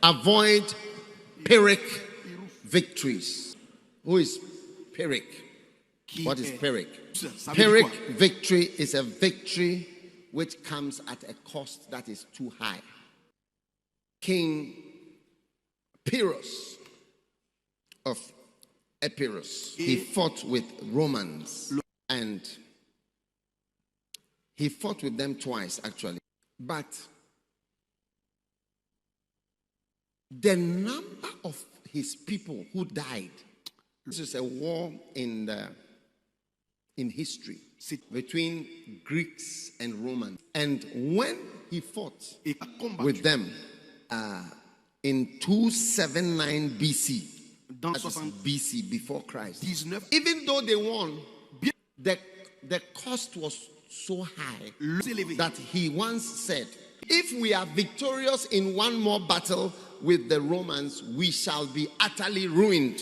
avoid Pyrrhic victories. Who is Pyrrhic? What is Pyrrhic? Pyrrhic victory is a victory which comes at a cost that is too high. King Pyrrhus of Epirus, he fought with Romans, and he fought with them twice actually. But the number of his people who died, this is a war in history between Greeks and Romans. And when he fought with them in 279 BC, that is BC, before Christ, even though they won, the cost was so high that he once said, if we are victorious in one more battle with the Romans, we shall be utterly ruined.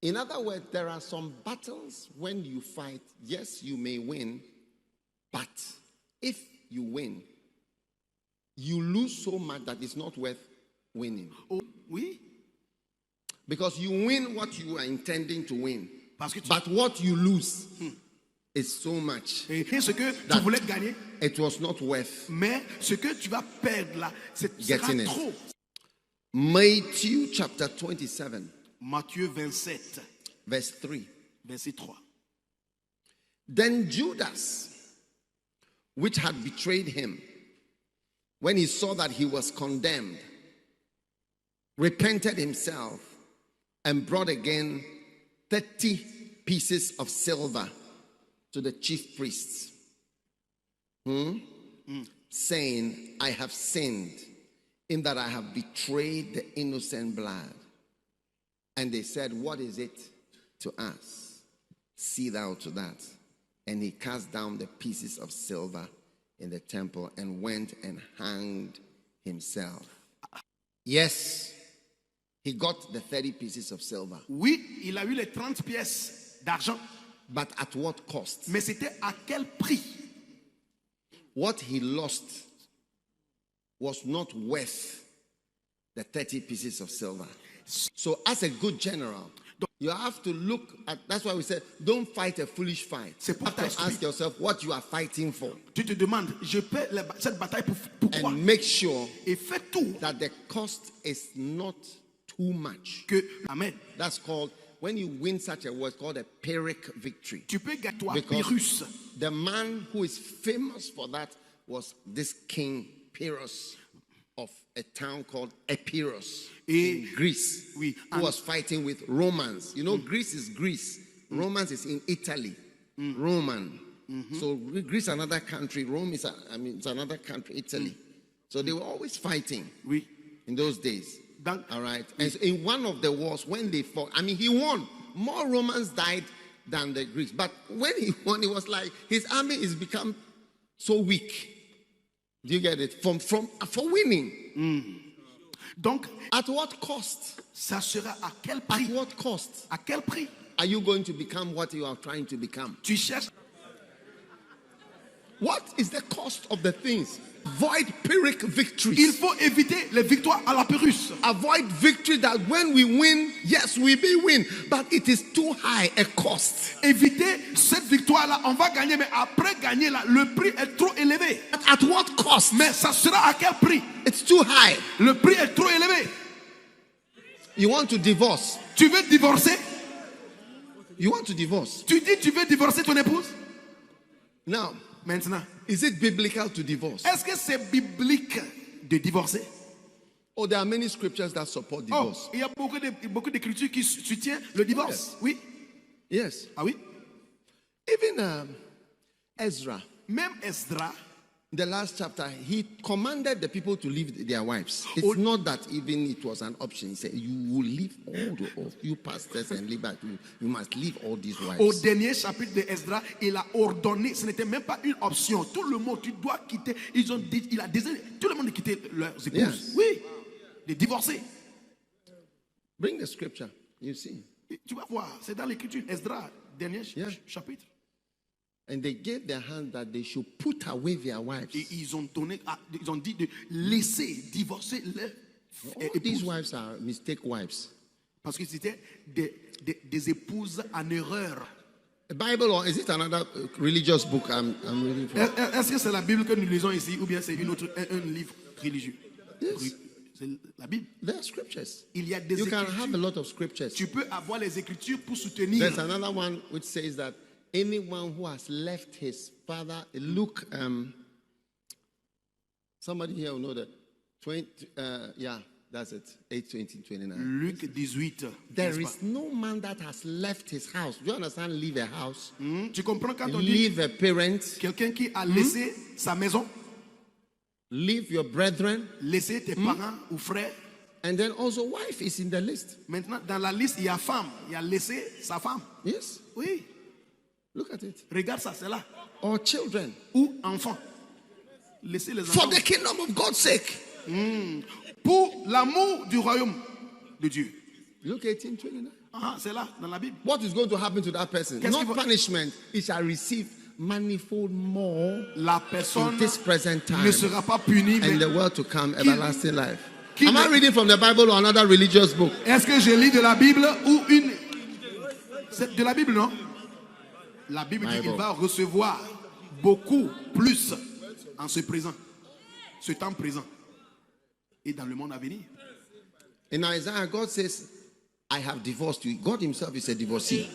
In other words, there are some battles when you fight, yes, you may win, but if you win, you lose so much that it's not worth winning. Oh, oui. Because you win what you are intending to win, but what you lose is so much ce que tu voulais gagner, it was not worth. Mais ce que tu vas perdre là, sera trop. Matthew chapter 27. Matthieu 27, verse 3. Verset 3. Then Judas, which had betrayed him, when he saw that he was condemned, repented himself and brought again 30 pieces of silver to the chief priests, saying, I have sinned in that I have betrayed the innocent blood. And they said, what is it to us? See thou to that. And he cast down the pieces of silver in the temple and went and hanged himself. Yes, he got the 30 pieces of silver. Oui, il a eu les 30 pièces d'argent. But at what cost? Mais c'était à quel prix? What he lost was not worth the 30 pieces of silver. So as a good general, you have to look at, that's why we said, don't fight a foolish fight. You have to ask yourself what you are fighting for. Tu te demandes, je paie cette bataille pourquoi? And make sure Et fais tout that the cost is not too much. Amen. That's called, when you win such a war, it's called a Pyrrhic victory. Tu peux gagner toi, Because Pyrrhus. the man who is famous for that was this King Pyrrhus of a town called Epirus in Greece, oui, who was fighting with Romans. You know, Greece is Greece. Romans is in Italy. Roman. So Greece is another country. Rome is, it's another country, Italy. So they were always fighting in those days. All right. And so in one of the wars, when they fought, he won. More Romans died than the Greeks. But when he won, it was like his army is become so weak. Do you get it? For winning. Donc, at what cost? Ça sera à quel prix? At what cost? À quel prix? Are you going to become what you are trying to become? Tu cherches. What is the cost of the things? Avoid Pyrrhic victories. Il faut éviter les victoires à la Pyrrhus. Avoid victory that when we win, yes, we may win, but it is too high a cost. Éviter cette victoire-là, on va gagner, mais après gagner là, le prix est trop élevé. At what cost? Mais ça sera à quel prix? It's too high. Le prix est trop élevé. You want to divorce? Tu veux divorcer? You want to divorce? Tu dis tu veux divorcer ton épouse? Now, maintenant, is it biblical to divorce? Est-ce que c'est biblique de divorcer? Oh, there are many scriptures that support divorce. Il y a beaucoup d'écritures qui soutiennent le divorce. Oui. Yes. Ah oui. Even Ezra. Même Esdras. The last chapter, he commanded the people to leave their wives. It's not that even it was an option. He said, you will leave all you pastors and leave back. You must leave all these wives. Au dernier chapitre de Esdras, il a ordonné, ce n'était même pas une option. Tout le monde, tu dois quitter. Il a décidé, tout le monde de quitter leurs épouses. Yes. Oui, de divorcer. Bring the scripture, you see. Tu vas voir, c'est dans l'écriture. Esdras, dernier chapitre. And they gave their hand that they should put away their wives. Et ils ont dit de laisser divorcer leurs These wives are mistake wives. Parce que c'était des épouses en erreur. The Bible, or is it another religious book I'm reading from? Est-ce que c'est la Bible que nous lisons ici ou bien c'est un livre religieux? Yes. C'est la Bible. There are scriptures. Il y a des You can écritures. have a lot of scriptures. Tu peux avoir les écritures pour soutenir. There's another one which says that anyone who has left his father, Luke, somebody here will know that. 20, yeah, that's it. 8:20-29. Luc 18. There is no man that has left his house. Do you understand? Leave a house. Tu comprends quand on dit Leave a parent. quelqu'un qui a laissé sa maison, Leave your brethren. laissé tes parents ou frères. And then also wife is in the list. Maintenant, dans la liste, il y a femme. Il a laissé sa femme. Yes. Oui. Look at it. Regarde ça, c'est là. Or children. Ou enfant. Laissez les For enfants. the kingdom of God's sake. Pour l'amour du royaume de Dieu. Luke 18:29. Ah, c'est là, dans la Bible. What is going to happen to that person? Qu'est-ce qui Not va- punishment. He shall receive manifold more La in personne this present time ne sera pas punie. and Mais the world to come, everlasting life. qui Am I ne- reading from the Bible or another religious book? est-ce que je lis de la Bible ou une... C'est de la Bible, non? La Bible dit Bible. qu'il va recevoir beaucoup plus en ce présent, ce temps présent et dans le monde à venir. In Isaiah, God says, I have divorced you. God himself is a divorcee.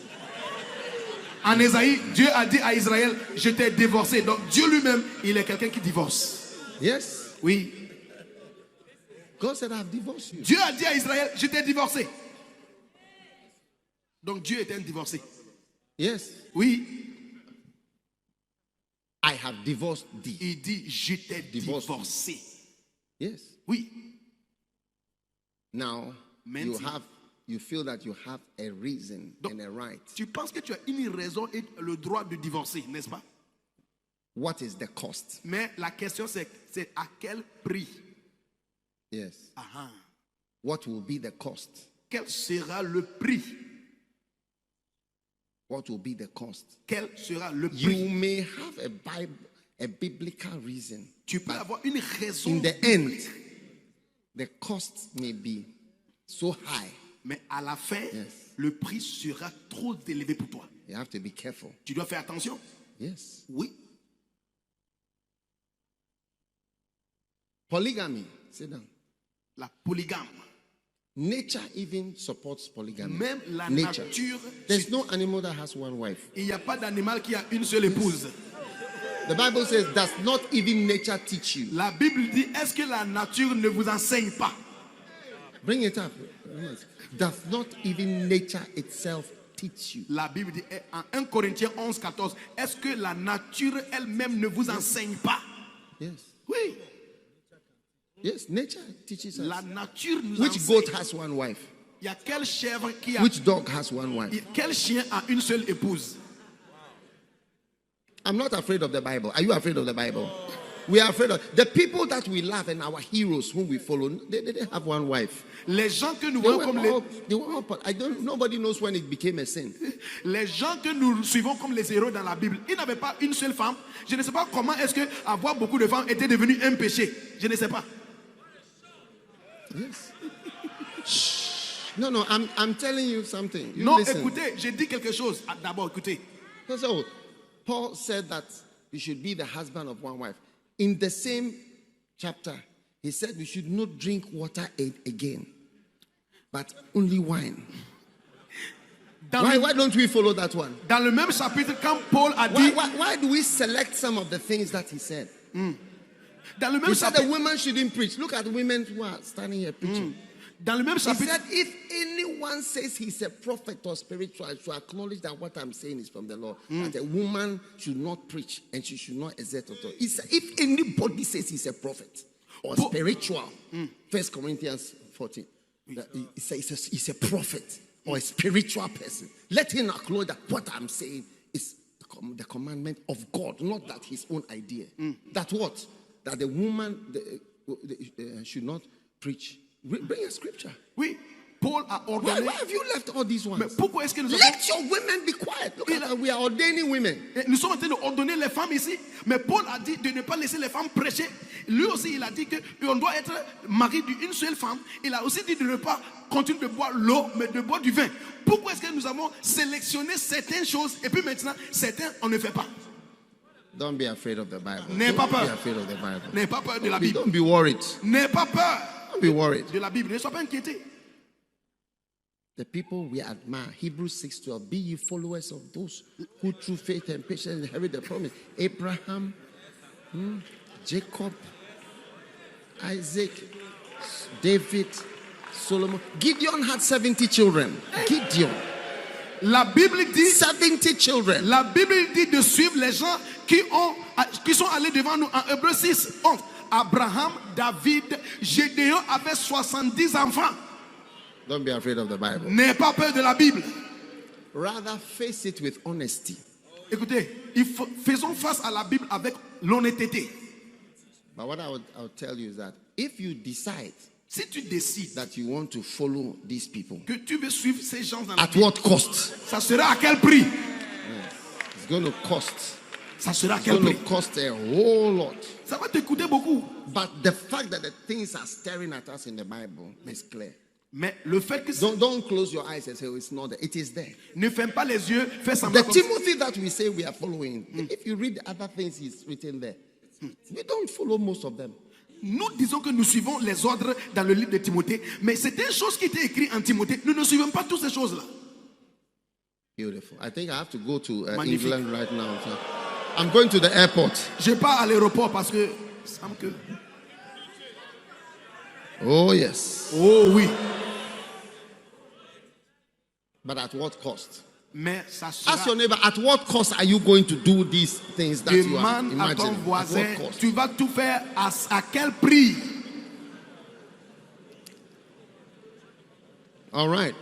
En Ésaïe, Dieu a dit à Israël, je t'ai divorcé. Donc Dieu lui-même, il est quelqu'un qui divorce. Yes. Oui. God said, I have divorced you. Dieu a dit à Israël, je t'ai divorcé. Donc Dieu était un divorcé. Yes. Oui. I have divorced thee. Il dit, je t'ai Divorcé. divorcé. Yes. Oui. Now, Maintenant. you feel that you have a reason Donc, and a right. Tu penses que tu as une raison et le droit de divorcer, n'est-ce pas? What is the cost? Mais la question c'est à quel prix? Yes. Ah, What will be the cost? quel sera le prix? What will be the cost? Quel sera le You prix? may have a biblical reason. Tu peux avoir une raison. In the end, the cost may be so high. Mais à la fin, Yes. le prix sera trop élevé pour toi. You have to be careful. Tu dois faire attention. Yes. Oui. Polygamy. Sit down. La polygame. Nature even supports polygamy. Même la Nature. nature. There's no animal that has one wife. Il n'y a pas d'animal qui a une seule épouse. The Bible says, does not even nature teach you? La Bible dit, est-ce que la nature ne vous enseigne pas? Bring it up. Yes. Does not even nature itself teach you? La Bible dit en 1 Corinthiens 11, 14, est-ce que la nature elle-même ne vous enseigne pas? Yes. Oui. Yes, nature teaches us. La nature nous Which enseigne. goat has one wife? Il y a quelle chèvre qui a... Which dog has one wife? Quel chien a une seule épouse? I'm not afraid of the Bible. Are you afraid of the Bible? We are afraid of the people that we love and our heroes whom we follow. They didn't have one wife. Les gens que nous They voyons were comme all, they were all, nobody knows when it became a sin. les gens que nous suivons comme les héros dans la Bible, ils n'avaient pas une seule femme. Je ne sais pas comment est-ce que avoir beaucoup de femmes était devenu un péché. Je ne sais pas. Yes. Shh. No, I'm telling you something. You Non, listen. écoutez, j'ai dit quelque chose. Ah, d'abord, écoutez. So, Paul said that you should be the husband of one wife. In the same chapter, he said we should not drink water again, but only wine. Why don't we follow that one? Dans le même chapitre, quand Paul a dit... Why do we select some of the things that he said? Dans le même He said the chapitre... women shouldn't preach. Look at the women who are standing here preaching. Dans le même He chapitre... said, if anyone says he's a prophet or spiritual, I should acknowledge that what I'm saying is from the Lord. That a woman should not preach and she should not exert authority. He said, if anybody says he's a prophet or spiritual, 1 Corinthians 14, that he says he's a prophet or a spiritual person, let him acknowledge that what I'm saying is the commandment of God, not that his own idea. That what? That the woman should not preach. Bring a scripture. Oui, Paul a Why ordonné. have you left all these Mais ones? pourquoi est-ce que nous avons... Let your women be quiet. Look at that. We are ordaining women. Nous sommes en train d'ordonner les femmes ici. Mais Paul a dit de ne pas laisser les femmes prêcher. Lui aussi, il a dit qu'on doit être mari d'une seule femme. Il a aussi dit de ne pas continuer de boire l'eau, mais de boire du vin. Pourquoi est-ce que nous avons sélectionné certaines choses et puis maintenant, certains, on ne fait pas? Don't be afraid of the Bible. N'aie pas Don't be peur. afraid of the Bible. N'aie pas peur de la Bible. Don't be worried. N'aie pas peur Don't be worried. de la Bible. Ne sois pas inquiété. The people we admire, Hebrews 6:12, be ye followers of those who through faith and patience inherit the promise. Abraham, Jacob, Isaac, David, Solomon. Gideon had 70 children. Gideon. La Bible dit, 70 children. la Bible dit de suivre les gens qui sont allés devant nous en Hébreux 6, 11. Abraham, David, Gédéon avait 70 enfants. Don't be afraid of the Bible. N'aie pas peur de la Bible. Rather face it with honesty. Écoutez, faisons face à la Bible avec l'honnêteté. But what I would tell you is that if you decide Si tu décides that you want to follow these people, que tu veux suivre ces gens dans la at Bible, what cost? ça sera à quel prix? It's going to cost. Ça sera à It's quel going prix? to cost a whole lot. Ça va te coûter beaucoup. But the fact that the things are staring at us in the Bible is clear. Mais le fait que Don't close your eyes and say, oh, it's not there. It is there. ne ferme pas les yeux, fais The semblant comme Timothy that we say we are following, if you read the other things he's written there, we don't follow most of them. Nous disons que nous suivons les ordres dans le livre de Timothée, mais c'est une chose qui était écrite en Timothée. Nous ne suivons pas toutes ces choses-là. Beautiful. I think I have to go to Magnifique. England right now. So I'm going to the airport. Je pars à l'aéroport parce que il semble que... Oh, yes. Oh oui, But at what cost? mais ça sera... Ask your neighbor, at what cost are you going to do these things that you are Demande à ton imagining? At voisin, what cost? tu vas tout faire à quel prix? All right.